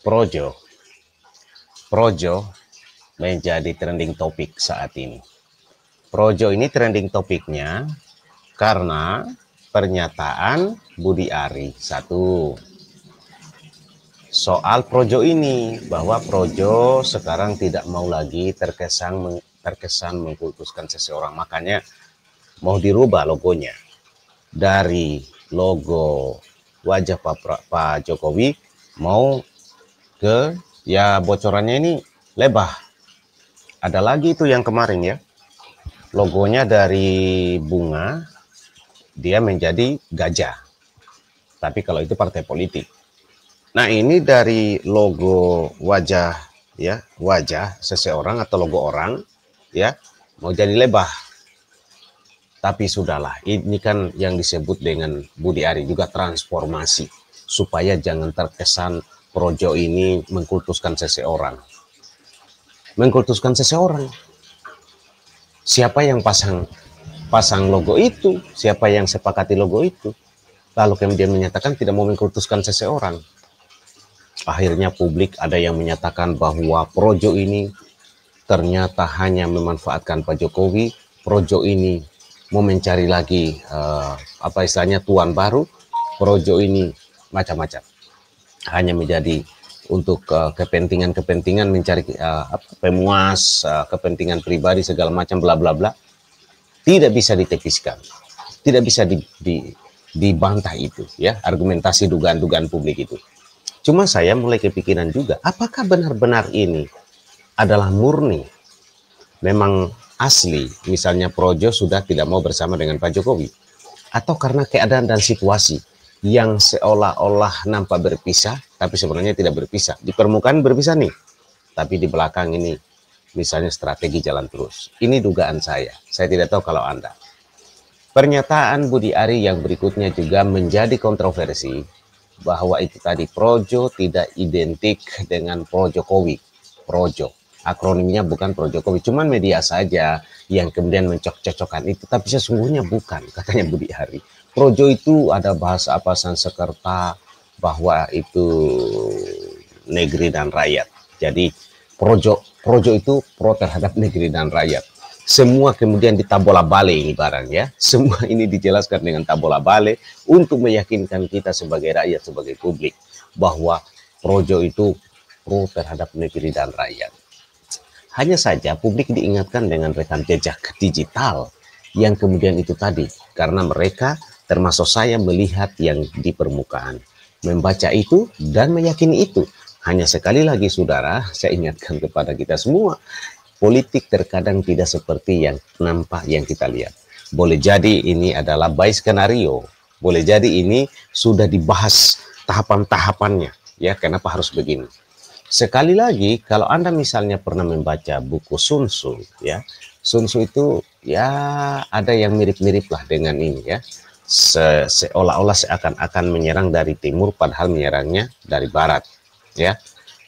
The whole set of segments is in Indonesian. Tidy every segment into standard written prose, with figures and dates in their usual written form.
Projo. Projo menjadi trending topik saat ini. Projo ini trending topiknya karena pernyataan Budi Ari. Satu, soal Projo ini, bahwa Projo sekarang tidak mau lagi terkesan mengkultuskan seseorang. Makanya mau dirubah logonya. Dari logo wajah Pak Jokowi mau ke, ya bocorannya ini lebah. Ada lagi itu yang kemarin ya, logonya dari bunga dia menjadi gajah, tapi kalau itu partai politik. Nah ini dari logo wajah ya, wajah seseorang atau logo orang ya, mau jadi lebah. Tapi sudahlah, ini kan yang disebut dengan Budi Ari juga transformasi, supaya jangan terkesan Projo ini mengkultuskan seseorang. Mengkultuskan seseorang. Siapa yang pasang logo itu? Siapa yang sepakati logo itu? Lalu kemudian menyatakan tidak mau mengkultuskan seseorang. Akhirnya publik ada yang menyatakan bahwa Projo ini ternyata hanya memanfaatkan Pak Jokowi. Projo ini mau mencari lagi apa istilahnya tuan baru. Projo ini macam-macam, hanya menjadi untuk kepentingan mencari pemuas kepentingan pribadi segala macam bla bla bla. Tidak bisa ditepiskan, tidak bisa dibantah itu ya, argumentasi dugaan-dugaan publik itu. Cuma saya mulai kepikiran juga, apakah benar-benar ini adalah murni memang asli, misalnya Projo sudah tidak mau bersama dengan Pak Jokowi, atau karena keadaan dan situasi yang seolah-olah nampak berpisah, tapi sebenarnya tidak berpisah. Di permukaan berpisah nih, tapi di belakang ini misalnya strategi jalan terus. Ini dugaan saya tidak tahu kalau Anda. Pernyataan Budi Ari yang berikutnya juga menjadi kontroversi, bahwa itu tadi Projo tidak identik dengan Pro Jokowi. Projo akronimnya bukan Pro Jokowi, cuman media saja yang kemudian mencocokkan itu, tapi sesungguhnya bukan, katanya Budi Ari. Projo itu ada bahasa apa Sanskerta, bahwa itu negeri dan rakyat. Jadi Projo itu pro terhadap negeri dan rakyat. Semua kemudian ditabola bale ini barang ya. Semua ini dijelaskan dengan tabola bale untuk meyakinkan kita sebagai rakyat, sebagai publik, bahwa Projo itu pro terhadap negeri dan rakyat. Hanya saja publik diingatkan dengan rekam jejak digital yang kemudian itu tadi, karena mereka termasuk saya melihat yang di permukaan, membaca itu dan meyakini itu. Hanya sekali lagi saudara, saya ingatkan kepada kita semua, politik terkadang tidak seperti yang nampak yang kita lihat. Boleh jadi ini adalah by skenario, boleh jadi ini sudah dibahas tahapan-tahapannya, ya kenapa harus begini. Sekali lagi, kalau Anda misalnya pernah membaca buku Sun Tzu, ya, Sun Tzu itu ya ada yang mirip-mirip lah dengan ini ya. Seolah-olah seakan-akan menyerang dari timur, padahal menyerangnya dari barat, ya.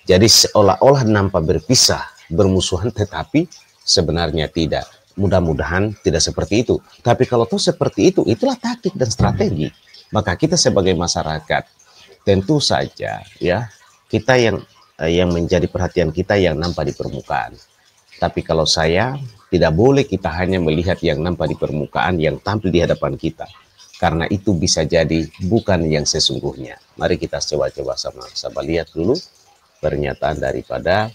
Jadi seolah-olah nampak berpisah, bermusuhan, tetapi sebenarnya tidak. Mudah-mudahan tidak seperti itu. Tapi kalau tuh seperti itu, itulah taktik dan strategi. Maka kita sebagai masyarakat, tentu saja ya, kita yang menjadi perhatian kita yang nampak di permukaan. Tapi kalau saya, tidak boleh kita hanya melihat yang nampak di permukaan, yang tampil di hadapan kita. Karena itu bisa jadi bukan yang sesungguhnya. Mari kita coba-coba sama-sama lihat dulu pernyataan daripada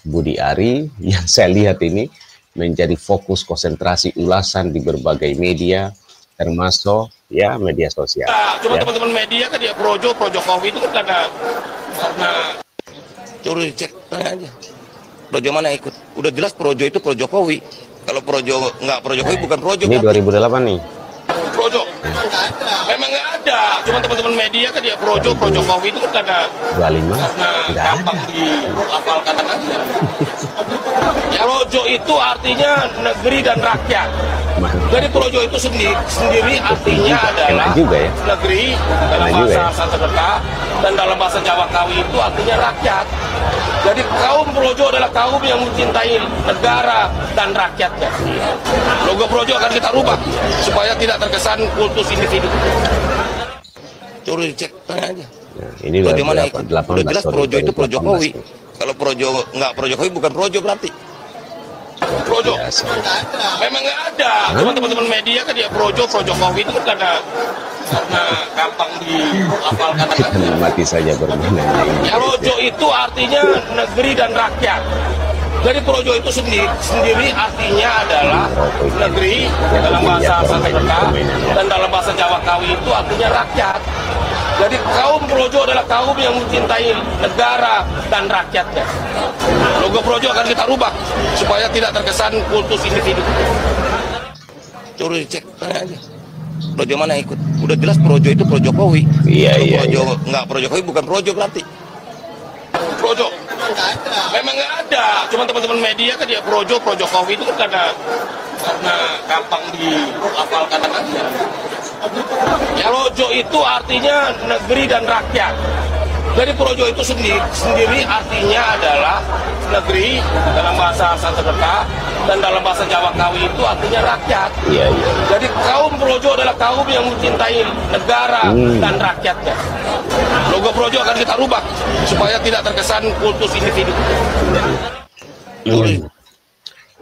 Budi Ari yang saya lihat ini menjadi fokus konsentrasi ulasan di berbagai media, termasuk ya media sosial. Cuma ya. Teman-teman media kan ya Pro Jokowi itu kan karena curi cek aja. Projo mana ikut? Udah jelas Projo itu Pro Jokowi. Kalau Projo nggak Pro Jokowi bukan Projo. Ini 2008 nih. Projo. Memang nggak ada. Cuma teman-teman media kan ya Pro Jokowi itu kan karena 25 tidak gampang ada. dihafalkan aja. Projo itu artinya negeri dan rakyat. Jadi Projo itu sendiri artinya adalah juga ya. negeri dalam bahasa Sanskerta dan dalam bahasa Jawa Kawi itu artinya rakyat. Jadi kaum Projo adalah kaum yang mencintai negara dan rakyatnya. Logo Projo akan kita rubah supaya tidak terkesan kultus individu. Curi cek aja. Nah, ini Projo mana berapa? ikut? 18, Udah jelas sorry, Projo itu pro 18 Jokowi. tuh. Kalau Projo nggak pro Jokowi bukan Projo berarti. Projo. Biasa. Memang nggak ada. Cuma teman-teman media kan dia Projo, pro Jokowi itu kan karena gampang dihafalkan. Kita nikmati saja permainannya ini. Projo itu artinya negeri dan rakyat. Jadi Projo itu sendiri artinya adalah negeri dalam bahasa Sanskerta dan dalam bahasa Jawa Kawi itu artinya rakyat. Jadi kaum Projo adalah kaum yang mencintai negara dan rakyatnya. Logo Projo akan kita rubah supaya tidak terkesan kultus individu. Coba cek aja. Projo mana ikut? Udah jelas Projo itu pro Jokowi. Iya. Projo nggak pro Jokowi bukan Projo berarti. Projo. Memang nggak ada. Cuma teman-teman media kan dia Projo, pro Jokowi itu kan karena gampang dihafalkan aja. Projo itu artinya negeri dan rakyat. Jadi Projo itu sendiri artinya adalah negeri dalam bahasa Sanskerta dan dalam bahasa Jawa Kawi itu artinya rakyat. Iya. Jadi kaum Projo adalah kaum yang mencintai negara dan rakyatnya. Logo Projo akan kita rubah supaya tidak terkesan kultus individu.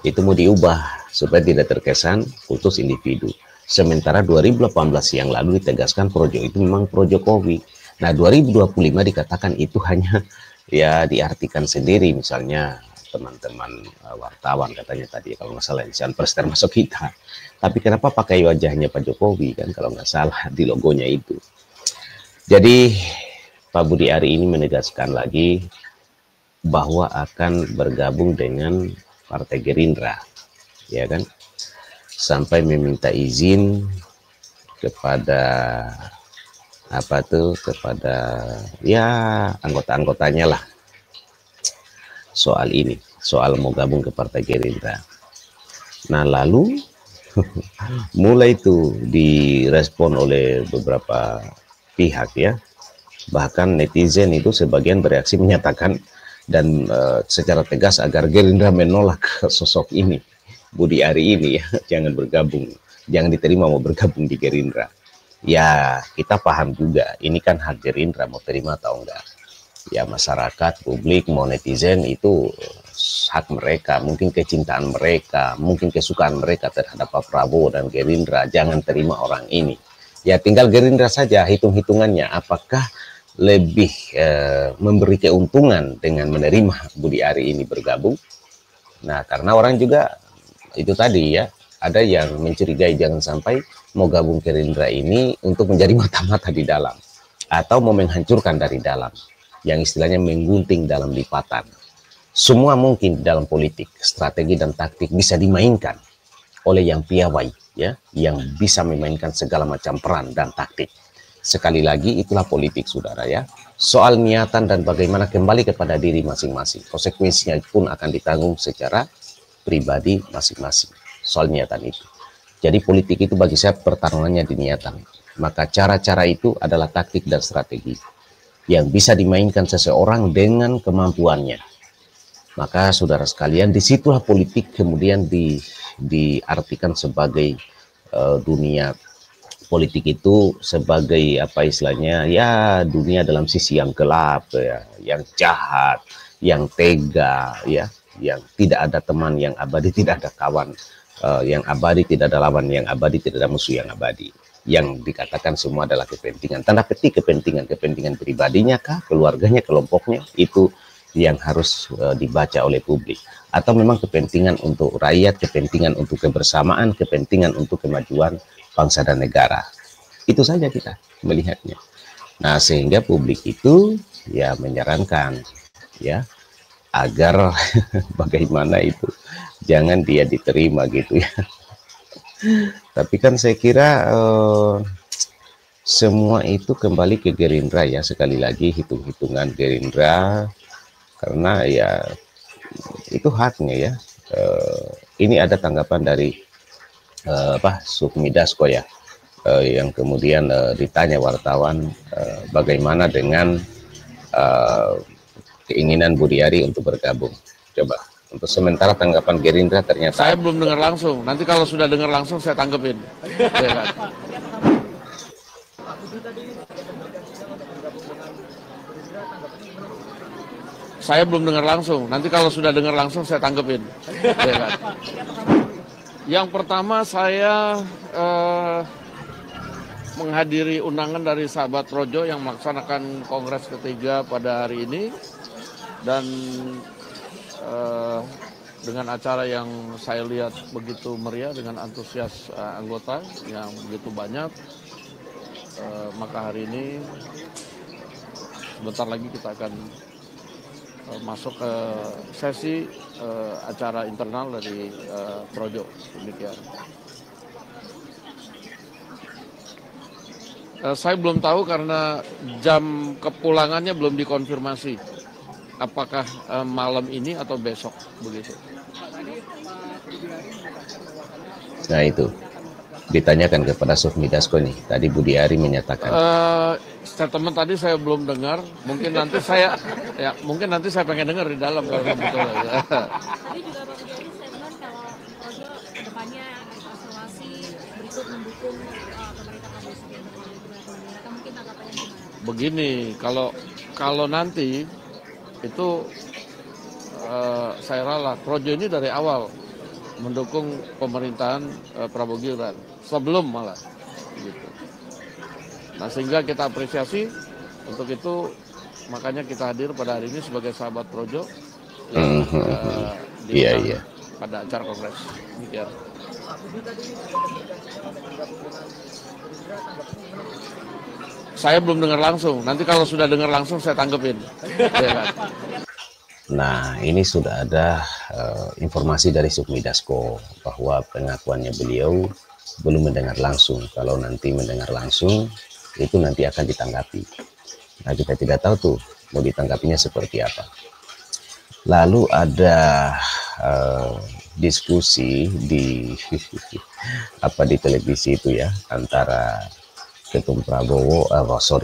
Itu mau diubah supaya tidak terkesan kultus individu. Sementara 2018 yang lalu ditegaskan Projo itu memang pro Jokowi. Nah 2025 dikatakan itu hanya ya diartikan sendiri, misalnya teman-teman wartawan katanya tadi kalau nggak salah insan pers termasuk kita. Tapi kenapa pakai wajahnya Pak Jokowi kan kalau nggak salah di logonya itu. Jadi Pak Budi Ari ini menegaskan lagi bahwa akan bergabung dengan Partai Gerindra, ya kan? Sampai meminta izin kepada kepada ya anggota-anggotanya lah soal ini, soal mau gabung ke Partai Gerindra. Nah lalu mulai itu direspon oleh beberapa pihak ya, bahkan netizen itu sebagian bereaksi menyatakan dan secara tegas agar Gerindra menolak sosok ini, Budi Ari ini ya, jangan bergabung, jangan diterima mau bergabung di Gerindra. Ya kita paham juga, ini kan hak Gerindra mau terima atau enggak. Ya masyarakat, publik, mau netizen itu hak mereka, mungkin kecintaan mereka, mungkin kesukaan mereka terhadap Pak Prabowo dan Gerindra, jangan terima orang ini. Ya tinggal Gerindra saja hitung-hitungannya, apakah lebih memberi keuntungan dengan menerima Budi Ari ini bergabung. Nah karena orang juga itu tadi ya, ada yang mencurigai jangan sampai mau gabung Gerindra ini untuk menjadi mata-mata di dalam atau mau menghancurkan dari dalam, yang istilahnya menggunting dalam lipatan. Semua mungkin dalam politik, strategi dan taktik bisa dimainkan oleh yang piawai ya, yang bisa memainkan segala macam peran dan taktik. Sekali lagi itulah politik saudara ya. Soal niatan dan bagaimana kembali kepada diri masing-masing. Konsekuensinya pun akan ditanggung secara pribadi masing-masing. Soal niatan itu. Jadi politik itu bagi saya pertarungannya di niatan. Maka cara-cara itu adalah taktik dan strategi yang bisa dimainkan seseorang dengan kemampuannya. Maka saudara sekalian, disitulah politik kemudian diartikan sebagai dunia politik itu sebagai apa istilahnya ya, dunia dalam sisi yang gelap ya, yang jahat, yang tega ya, yang tidak ada teman yang abadi, tidak ada kawan yang abadi, tidak ada lawan yang abadi, tidak ada musuh yang abadi. Yang dikatakan semua adalah kepentingan, tanda petik kepentingan pribadinya kah, keluarganya, kelompoknya, itu yang harus dibaca oleh publik. Atau memang kepentingan untuk rakyat, kepentingan untuk kebersamaan, kepentingan untuk kemajuan bangsa dan negara. Itu saja kita melihatnya. Nah sehingga publik itu ya menyarankan ya agar bagaimana itu jangan dia diterima gitu ya. Tapi kan saya kira semua itu kembali ke Gerindra ya, sekali lagi hitung-hitungan Gerindra, karena ya itu haknya ya. Ini ada tanggapan dari Sukmi Dasko ya, yang kemudian ditanya wartawan bagaimana dengan keinginan Budi Ari untuk bergabung. Coba untuk sementara tanggapan Gerindra ternyata saya belum dengar langsung. Nanti kalau sudah dengar langsung saya tanggepin. Ya kan? Saya belum dengar langsung. Nanti kalau sudah dengar langsung saya tanggepin. Ya kan? Yang pertama saya menghadiri undangan dari sahabat Projo yang melaksanakan Kongres ketiga pada hari ini, dan dengan acara yang saya lihat begitu meriah dengan antusias anggota yang begitu banyak, maka hari ini sebentar lagi kita akan masuk ke sesi acara internal dari Projo. Demikian. Saya belum tahu karena jam kepulangannya belum dikonfirmasi. Apakah malam ini atau besok begitu? Nah itu ditanyakan kepada Sufmi Dasko nih. Tadi Budi Ari menyatakan. Statement tadi saya belum dengar. Mungkin nanti saya pengen dengar di dalam kalau betul. Ya. Tadi juga Pak Budi Ari statement kalau Projo kedepannya isolasi berikut mendukung pemerintah Prabowo Subianto. Mungkin tanggapannya gimana? Begini, kalau nanti itu saya rela Projo ini dari awal mendukung pemerintahan Prabowo Gibran sebelum malah gitu. Nah sehingga kita apresiasi untuk itu, makanya kita hadir pada hari ini sebagai sahabat Projo yang pada acara kongres. Demikian. Saya belum dengar langsung. Nanti kalau sudah dengar langsung saya tanggepin. Ya kan? Nah, ini sudah ada informasi dari Sufmi Dasko bahwa pengakuannya beliau belum mendengar langsung. Kalau nanti mendengar langsung, itu nanti akan ditanggapi. Nah, kita tidak tahu tuh mau ditanggapinya seperti apa. Lalu ada diskusi di di televisi itu ya, antara ketum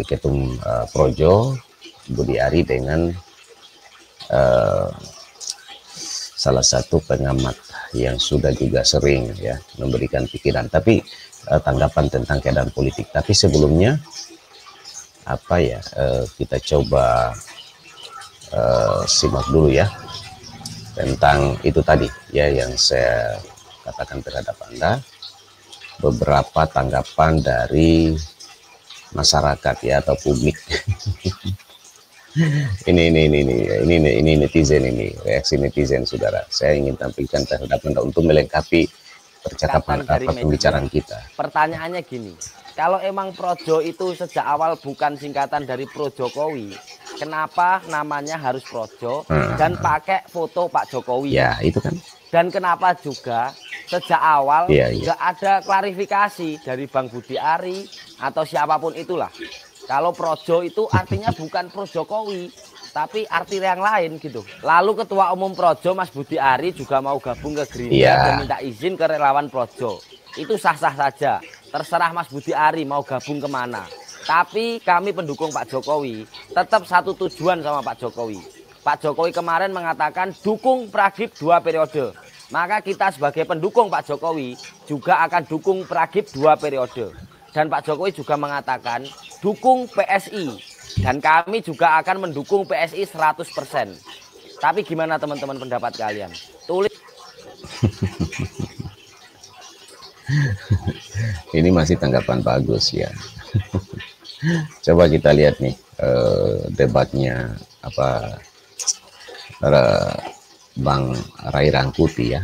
ketum Projo Budi Ari dengan salah satu pengamat yang sudah juga sering ya memberikan pikiran, tapi tanggapan tentang keadaan politik. Tapi sebelumnya kita coba simak dulu ya tentang itu tadi ya yang saya katakan terhadap Anda, beberapa tanggapan dari masyarakat ya atau publik. ini netizen, ini reaksi netizen saudara. Saya ingin tampilkan terhadap Anda untuk melengkapi percakapan pembicaraan kita. Pertanyaannya gini, kalau emang Projo itu sejak awal bukan singkatan dari Pro Jokowi, kenapa namanya harus Projo dan pakai foto Pak Jokowi? Ya itu kan. Dan kenapa juga sejak awal nggak ada klarifikasi dari Bang Budi Ari atau siapapun itulah. Kalau Projo itu artinya bukan Pro Jokowi, tapi arti yang lain gitu. Lalu Ketua Umum Projo Mas Budi Ari juga mau gabung ke Gerindra dan minta izin ke relawan Projo. Itu sah-sah saja. Terserah Mas Budi Ari mau gabung kemana. Tapi kami pendukung Pak Jokowi tetap satu tujuan sama Pak Jokowi. Pak Jokowi kemarin mengatakan dukung Pragib 2 periode. Maka kita sebagai pendukung Pak Jokowi juga akan dukung Pragib 2 periode. Dan Pak Jokowi juga mengatakan dukung PSI. Dan kami juga akan mendukung PSI 100%. Tapi gimana teman-teman pendapat kalian? Tulis. Ini masih tanggapan bagus ya. Coba kita lihat nih debatnya Bang Ray Rangkuti ya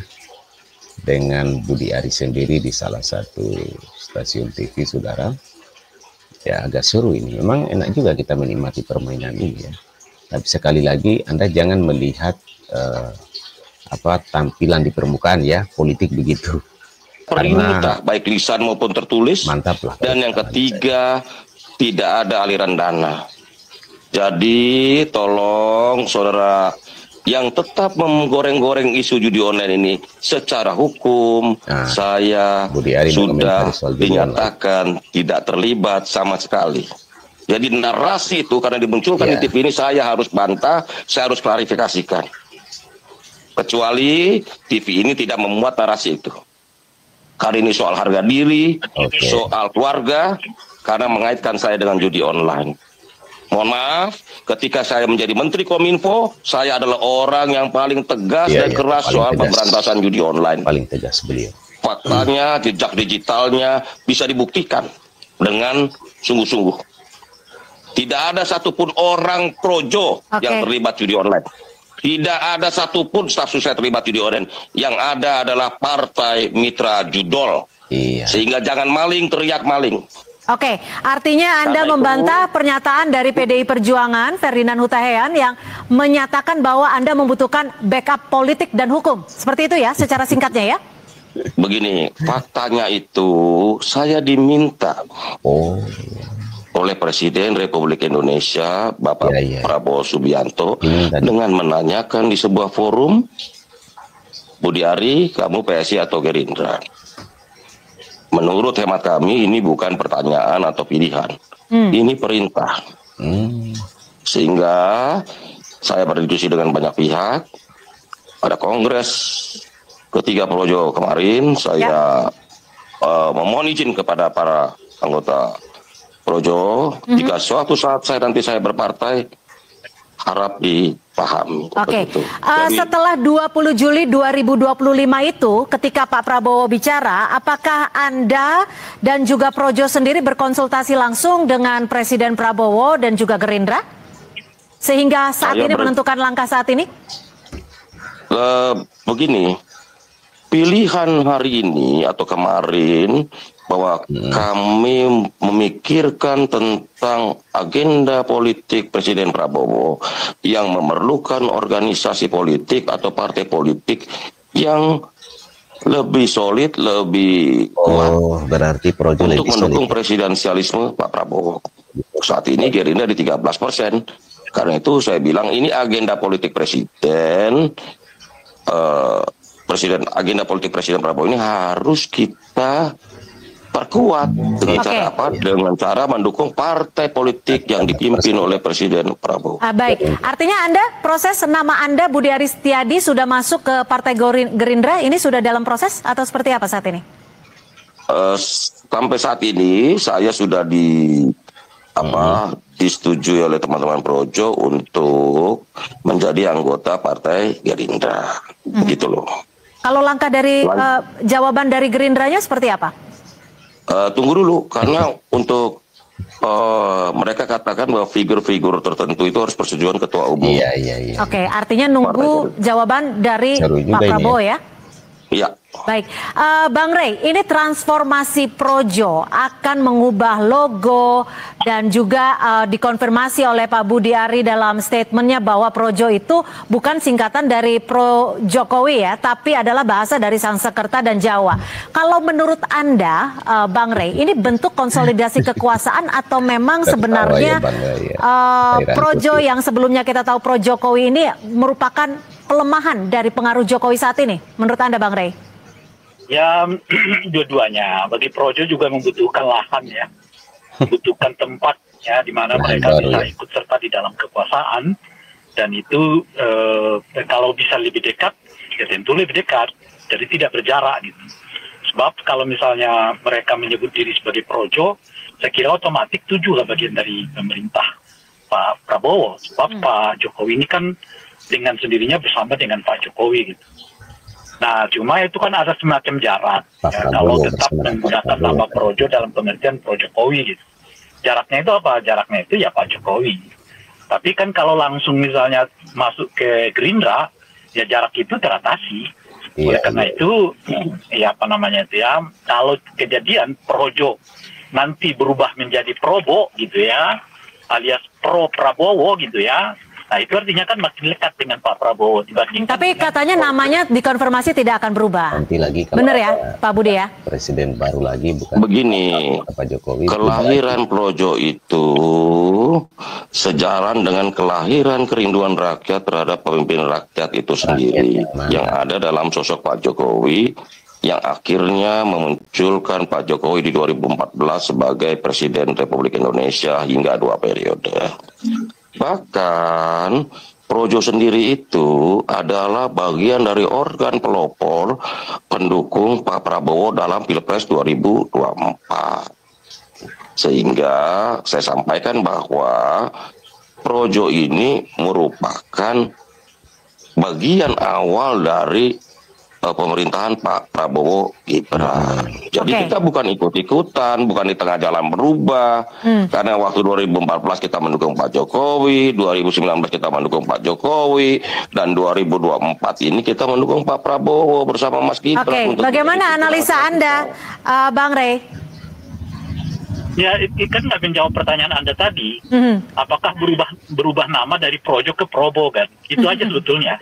dengan Budi Ari sendiri di salah satu stasiun TV saudara. Ya agak seru ini. Memang enak juga kita menikmati permainan ini ya. Tapi sekali lagi Anda jangan melihat tampilan di permukaan ya, politik begitu. Perintah baik lisan maupun tertulis. Mantap lah. Dan yang ketiga, tidak ada aliran dana. Jadi tolong saudara yang tetap menggoreng-goreng isu judi online ini secara hukum, saya sudah dinyatakan tidak terlibat sama sekali. Jadi narasi itu karena dimunculkan di TV ini saya harus bantah, saya harus klarifikasikan. Kecuali TV ini tidak memuat narasi itu. Kali ini soal harga diri, soal keluarga, karena mengaitkan saya dengan judi online. Mohon maaf, ketika saya menjadi Menteri Kominfo, saya adalah orang yang paling tegas dan keras soal pemberantasan judi online. Paling tegas beliau. Faktanya, jejak digitalnya bisa dibuktikan dengan sungguh-sungguh. Tidak ada satupun orang projo yang terlibat judi online. Tidak ada satupun staf sus saya terlibat judi online. Yang ada adalah Partai Mitra Judol. Sehingga jangan maling teriak maling. Oke, artinya Anda membantah pernyataan dari PDI Perjuangan, Ferdinand Huta Heian, yang menyatakan bahwa Anda membutuhkan backup politik dan hukum. Seperti itu ya, secara singkatnya ya? Begini, faktanya itu saya diminta oleh Presiden Republik Indonesia, Bapak Prabowo Subianto, dengan menanyakan di sebuah forum, Budi Ari, kamu PSI atau Gerindra? Menurut hemat kami, ini bukan pertanyaan atau pilihan. Ini perintah. Sehingga saya berdiskusi dengan banyak pihak. Pada Kongres ketiga Projo kemarin, saya memohon izin kepada para anggota Projo, jika suatu saat saya berpartai, harap dipahami. Oke, setelah 20 Juli 2025 itu, ketika Pak Prabowo bicara, apakah Anda dan juga Projo sendiri berkonsultasi langsung dengan Presiden Prabowo dan juga Gerindra? Sehingga saat ini menentukan langkah saat ini? Begini, pilihan hari ini atau kemarin, bahwa kami memikirkan tentang agenda politik Presiden Prabowo yang memerlukan organisasi politik atau partai politik yang lebih solid, lebih kuat, berarti Projo untuk mendukung presidensialisme Pak Prabowo. Saat ini Gerindra di 13%. Karena itu saya bilang ini agenda politik Presiden, agenda politik Presiden Prabowo ini harus kita perkuat dengan cara apa? Dengan cara mendukung partai politik yang dipimpin oleh Presiden Prabowo. Baik, artinya proses nama Anda Budi Aris Setiadi sudah masuk ke Partai Gerindra, ini sudah dalam proses atau seperti apa saat ini? Sampai saat ini saya sudah disetujui oleh teman-teman Projo untuk menjadi anggota Partai Gerindra, gitu loh. Kalau langkah dari jawaban dari Gerindranya seperti apa? Tunggu dulu, karena untuk mereka katakan bahwa figur-figur tertentu itu harus persetujuan ketua umum. Oke, artinya nunggu jawaban dari Pak Prabowo ya? Iya. Baik, Bang Rey, ini transformasi Projo akan mengubah logo dan juga dikonfirmasi oleh Pak Budi Ari dalam statementnya bahwa Projo itu bukan singkatan dari Pro Jokowi ya, tapi adalah bahasa dari Sanskerta dan Jawa. Kalau menurut Anda, Bang Rey, ini bentuk konsolidasi kekuasaan atau memang sebenarnya Projo yang sebelumnya kita tahu Pro Jokowi ini merupakan pelemahan dari pengaruh Jokowi saat ini? Menurut Anda, Bang Rey? Ya, dua-duanya. Bagi Projo juga membutuhkan lahan ya, membutuhkan tempat ya, di mana mereka bisa ikut serta di dalam kekuasaan, dan itu kalau bisa lebih dekat, ya tentu lebih dekat, jadi tidak berjarak gitu. Sebab kalau misalnya mereka menyebut diri sebagai Projo, saya kira otomatis itu juga bagian dari pemerintah Pak Prabowo. Sebab Pak Jokowi ini kan dengan sendirinya bersama dengan Pak Jokowi gitu. Nah, cuma itu kan ada semacam jarak ya, kalau tetap menggunakan nama Projo dalam pengertian Pro Jokowi gitu. Jaraknya itu apa? Jaraknya itu ya Pak Jokowi. Tapi kan kalau langsung misalnya masuk ke Gerindra, ya jarak itu teratasi. Oleh karena itu, ya apa namanya itu ya, kalau kejadian Projo nanti berubah menjadi Probo gitu ya, alias Pro Prabowo gitu ya, nah itu artinya kan makin dekat dengan Pak Prabowo dibanding. Tapi katanya namanya dikonfirmasi tidak akan berubah. Nanti lagi benar ya Pak Budi ya? Presiden baru lagi bukan. Begini, Pak Jokowi. Kelahiran Projo itu sejalan dengan kelahiran kerinduan rakyat terhadap pemimpin rakyat itu sendiri. Yang ada dalam sosok Pak Jokowi, yang akhirnya memunculkan Pak Jokowi di 2014 sebagai Presiden Republik Indonesia hingga 2 periode. Bahkan Projo sendiri itu adalah bagian dari organ pelopor pendukung Pak Prabowo dalam Pilpres 2024. Sehingga saya sampaikan bahwa Projo ini merupakan bagian awal dari pemerintahan Pak Prabowo Gibran. Jadi kita bukan ikut-ikutan, bukan di tengah jalan berubah. Karena waktu 2014 kita mendukung Pak Jokowi, 2019 kita mendukung Pak Jokowi, dan 2024 ini kita mendukung Pak Prabowo bersama Mas Gibran. Bagaimana analisa Anda, Bang Rey? Ya, kan nggak menjawab pertanyaan Anda tadi. Apakah berubah nama dari Projo ke Probo kan? Itu aja sebetulnya.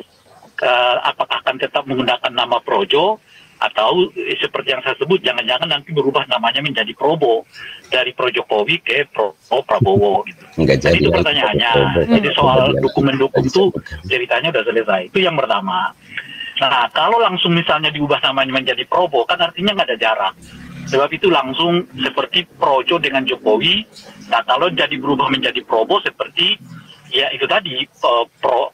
Apakah akan tetap menggunakan nama Projo atau seperti yang saya sebut jangan-jangan nanti berubah namanya menjadi Probo dari Pro Jokowi ke Pro Prabowo gitu. Jadi itu pertanyaannya. Jadi soal dukung-mendukung itu ceritanya udah selesai. Itu yang pertama. Nah, kalau langsung misalnya diubah namanya menjadi Probo kan artinya nggak ada jarak. Sebab itu langsung seperti Projo dengan Jokowi. Nah, kalau jadi berubah menjadi Probo seperti ya itu tadi Pro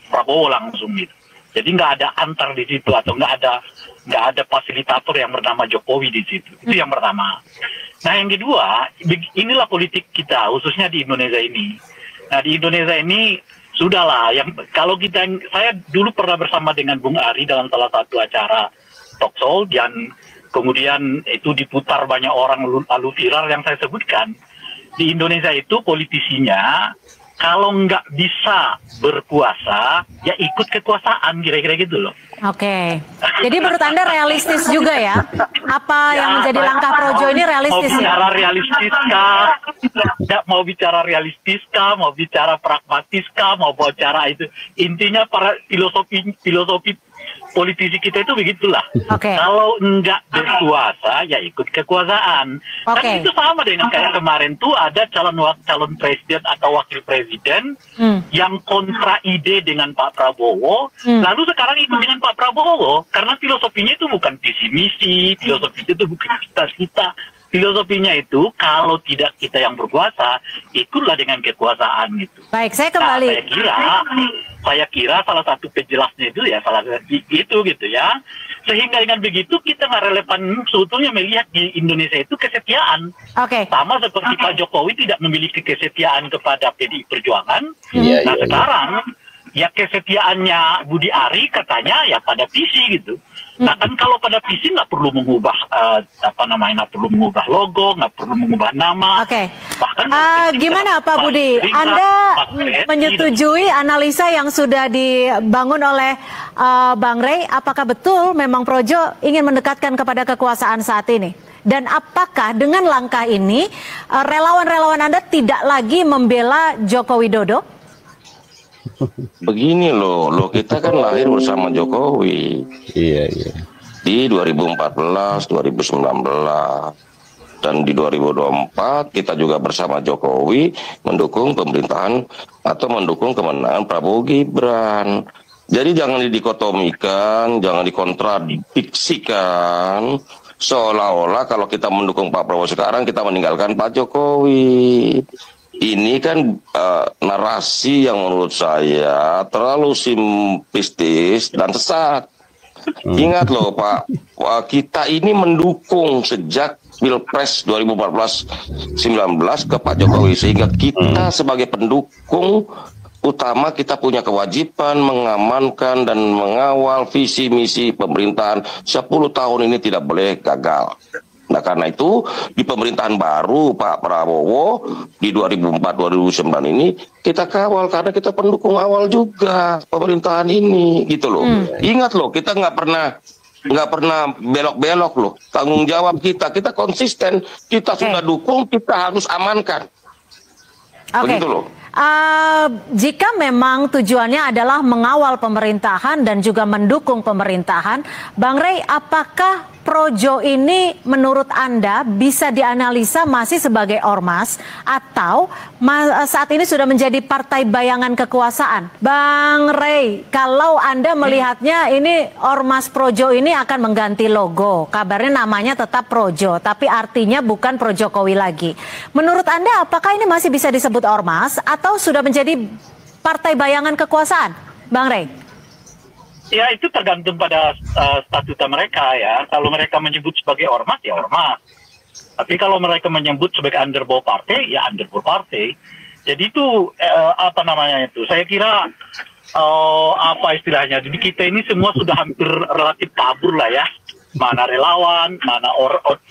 Prabowo langsung gitu. Jadi nggak ada antar di situ atau nggak ada fasilitator yang bernama Jokowi di situ. Itu yang pertama. Nah, yang kedua, inilah politik kita khususnya di Indonesia ini. Nah, di Indonesia ini sudahlah yang kalau saya dulu pernah bersama dengan Bung Ari dalam salah satu acara talk show dan kemudian itu diputar banyak orang lalu viral yang saya sebutkan. Di Indonesia itu politisinya kalau nggak bisa berkuasa, ya ikut kekuasaan, kira-kira gitu loh. Oke. Jadi menurut Anda realistis juga ya? Apa yang menjadi langkah Projo ini realistis ya? Mau bicara realistis kah, mau bicara pragmatis kah, mau bicara itu. Intinya para filosofi politisi kita itu begitulah. Kalau enggak berkuasa, ya ikut kekuasaan. Dan itu sama dengan kayak kemarin tuh ada calon presiden atau wakil presiden yang kontra ide dengan Pak Prabowo, lalu sekarang ikut dengan Pak Prabowo karena filosofinya itu bukan visi misi, filosofi itu bukan cita-cita. Filosofinya itu kalau tidak kita yang berkuasa, ikutlah dengan kekuasaan gitu. Baik, saya kembali. Nah, saya kira salah satu penjelasnya itu ya salah satu itu gitu ya. Sehingga dengan begitu kita nggak relevan sebetulnya melihat di Indonesia itu kesetiaan. Sama seperti Pak Jokowi tidak memiliki kesetiaan kepada PDI Perjuangan. Nah sekarang ya kesetiaannya Budi Ari katanya ya pada visi gitu. Nah kan kalau pada visi nggak perlu mengubah nggak perlu mengubah logo, nggak perlu mengubah nama. Bahkan gimana Pak Budi? Anda menyetujui analisa yang sudah dibangun oleh Bang Rey? Apakah betul memang Projo ingin mendekatkan kepada kekuasaan saat ini? Dan apakah dengan langkah ini relawan-relawan Anda tidak lagi membela Joko Widodo? Begini loh kita kan lahir bersama Jokowi. Di 2014, 2019, dan di 2024 kita juga bersama Jokowi mendukung pemerintahan atau mendukung kemenangan Prabowo Gibran. Jadi jangan didikotomikan, jangan dikontradiksikan seolah-olah kalau kita mendukung Pak Prabowo sekarang kita meninggalkan Pak Jokowi. Ini kan narasi yang menurut saya terlalu simplistis dan sesat. Ingat loh Pak, kita ini mendukung sejak Pilpres 2014-19 ke Pak Jokowi. Sehingga kita sebagai pendukung utama kita punya kewajiban mengamankan dan mengawal visi misi pemerintahan 10 tahun ini tidak boleh gagal. Nah karena itu di pemerintahan baru Pak Prabowo di 2004-2009 ini kita kawal karena kita pendukung awal juga pemerintahan ini gitu loh. Ingat loh kita nggak pernah belok-belok loh. Tanggung jawab kita konsisten, kita sudah dukung, kita harus amankan. Begitu loh. Jika memang tujuannya adalah mengawal pemerintahan dan juga mendukung pemerintahan, Bang Rey, apakah Projo ini menurut Anda bisa dianalisa masih sebagai ormas atau saat ini sudah menjadi partai bayangan kekuasaan? Bang Rey, kalau Anda melihatnya ini ormas Projo ini akan mengganti logo, kabarnya namanya tetap Projo, tapi artinya bukan Pro Jokowi lagi. Menurut Anda apakah ini masih bisa disebut ormas atau sudah menjadi partai bayangan kekuasaan, Bang Rey? Ya itu tergantung pada statuta mereka ya. Kalau mereka menyebut sebagai ormas ya ormas. Tapi kalau mereka menyebut sebagai underball partai ya underball partai. Jadi itu apa namanya itu? Saya kira apa istilahnya? Jadi kita ini semua sudah hampir relatif kabur lah ya. Mana relawan, mana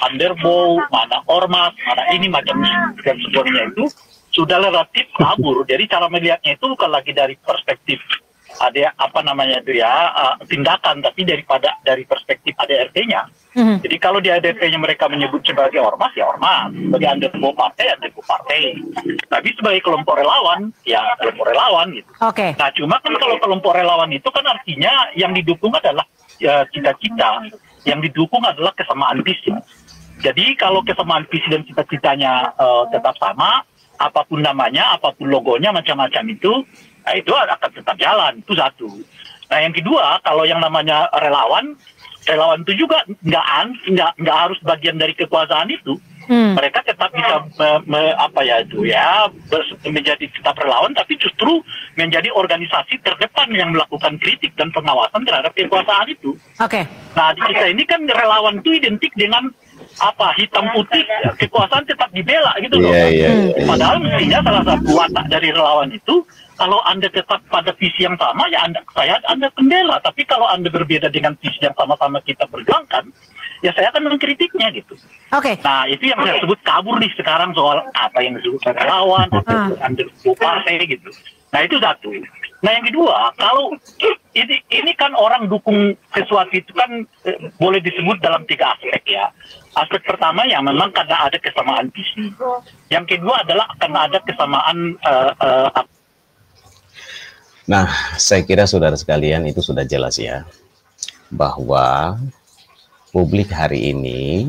underbow, mana ormas, mana ini macam dan sebagainya itu sudah relatif kabur. Jadi cara melihatnya itu bukan lagi dari perspektif ada apa namanya itu ya tindakan, tapi dari perspektif ADRT-nya. Jadi kalau di ADRT-nya mereka menyebut sebagai ormas ya ormas, sebagai underbow partai tapi sebagai kelompok relawan ya kelompok relawan gitu. Oke. Nah cuma kan kalau kelompok relawan itu kan artinya yang didukung adalah cita-cita, yang didukung adalah kesamaan visi. Jadi kalau kesamaan visi dan cita-citanya tetap sama, apapun namanya, apapun logonya, macam-macam itu akan tetap jalan. Itu satu. Nah yang kedua, kalau yang namanya relawan itu juga nggak harus bagian dari kekuasaan itu. Mereka tetap bisa menjadi tetap relawan, tapi justru menjadi organisasi terdepan yang melakukan kritik dan pengawasan terhadap kekuasaan itu. Oke. Nah di kita ini kan relawan itu identik dengan hitam putih, kekuasaan tetap dibela gitu loh. Padahal mestinya salah satu watak dari relawan itu, kalau Anda tetap pada visi yang sama, ya Anda membela. Tapi kalau Anda berbeda dengan visi yang sama-sama kita perjuangkan, ya saya akan mengkritiknya gitu. Oke. Nah itu yang saya sebut kabur nih sekarang soal apa yang disebut relawan, underbow partai gitu. Nah itu satu. Nah yang kedua, kalau ini kan orang dukung sesuatu itu kan boleh disebut dalam 3 aspek ya. Aspek pertama ya memang karena ada kesamaan visi. Yang kedua adalah karena ada kesamaan Nah, saya kira saudara sekalian itu sudah jelas ya, bahwa publik hari ini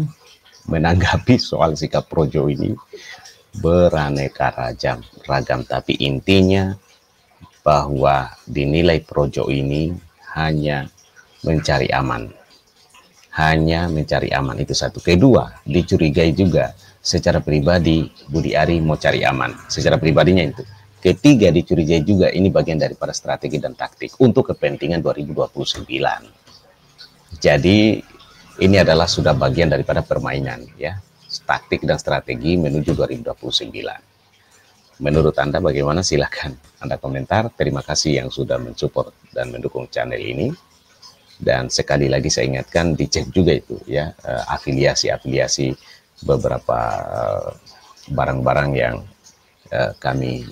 menanggapi soal sikap Projo ini beraneka ragam, tapi intinya bahwa dinilai Projo ini hanya mencari aman. Hanya mencari aman, itu satu. Kedua, dicurigai juga secara pribadi Budi Ari mau cari aman, secara pribadinya itu. Ketiga, dicurigai juga ini bagian daripada strategi dan taktik untuk kepentingan 2029. Jadi ini adalah sudah bagian daripada permainan ya, taktik dan strategi menuju 2029. Menurut Anda bagaimana? Silahkan Anda komentar. Terima kasih yang sudah mensupport dan mendukung channel ini. Dan sekali lagi saya ingatkan, dicek juga itu ya, afiliasi beberapa barang-barang yang kami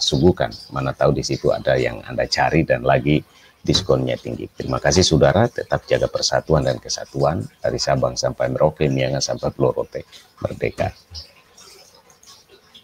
suguhkan. Mana tahu di situ ada yang Anda cari dan lagi diskonnya tinggi. Terima kasih saudara, tetap jaga persatuan dan kesatuan dari Sabang sampai Merauke, Miangas sampai Pulau Rote. Merdeka.